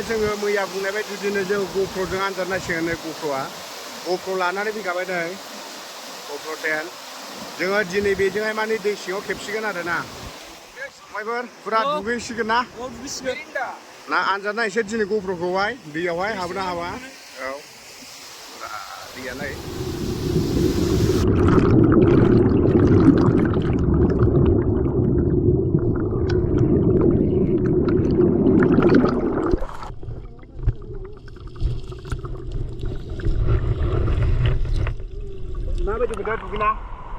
जोङो मैया बुंनाय बायदि दिनै जों ग'प्र'जों आनजाद नायसिगोन ग'प्र'आ ग'प्र' लानानै फैखाबाय नै ग'प्र' 10 जोङो दिनै बेजोंहाय माने दै सिङाव खेबसिगोन आरो ना फंबायफोर फुरा दुगैसिगोन ना ना आनजाद नायसै दिनै ग'प्र'खौहाय दैयावहाय हाबोना हाबा औ दैयालाय माबायदि मोनदों दुगैना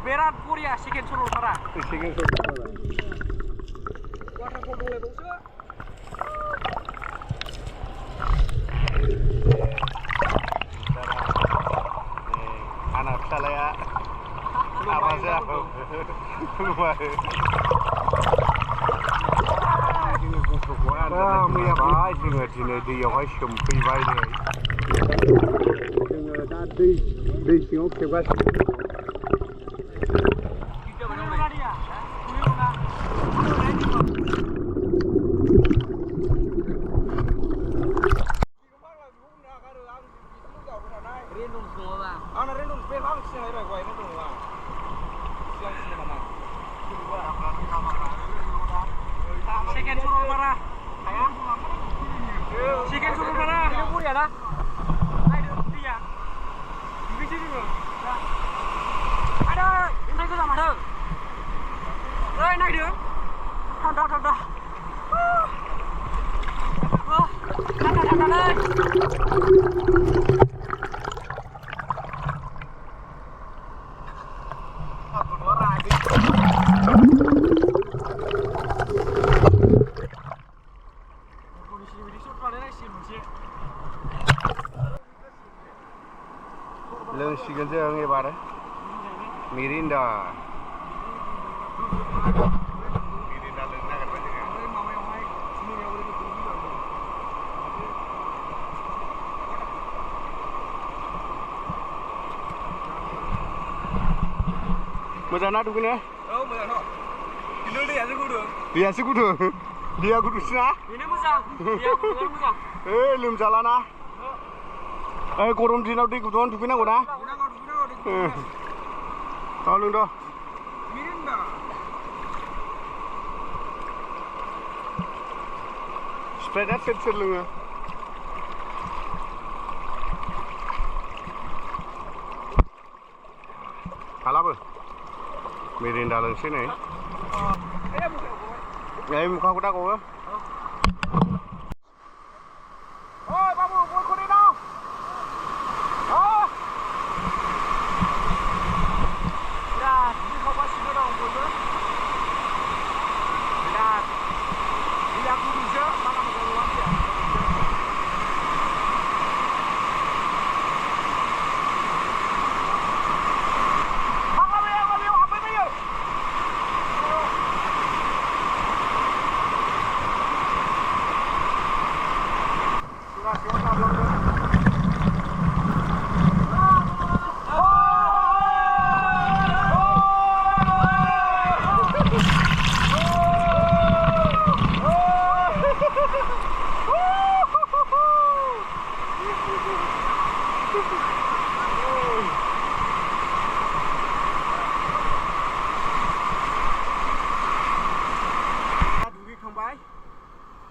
बिराद बरिया second Saralpara second Saralpara waterfall दंलायबावसो anak फिसालाया आबासो खुलुमारो जोङो ग'प्र'खौ आनजाद मैयाहाय जोङो दिनै दैयावहाय सोमफैबाय नै जोङो दा दै सिङाव खेबगासिनो Second Surabaya. Second Surabaya. Ini buriya dah. Ayo dia. Biji juga. Ada, ini kita sama ada. Naik dia. Tanda. Tanda. लोंसिगोन जों एबार मिरिन्दा लोंनो नागिरबाय जोङो मोजां ना दुगैनो? औ मोजांथ' खिन्थु दैयासो गुदुं दैया गुदुंसो ना? बेनो मोजां दैया गुदुङानो मोजां लोमजालाना गरम दिनाव दै गुदुङाव दुगैनांगौ ना? औ लोंद' स्प्राइटआ सोर लोङो? हालाबो मिरिन्दा लोंसै नै मुखाखौ दा ग'बो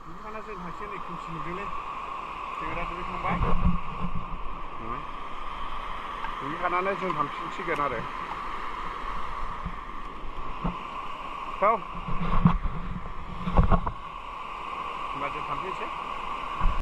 दुगैखांना जों हारसिं नै खोमसि नुदोंलै जों दा दुगैखांबाय दुगैखानानै जों थांफिनसिगोन आरो होमबा जों थांफिनसै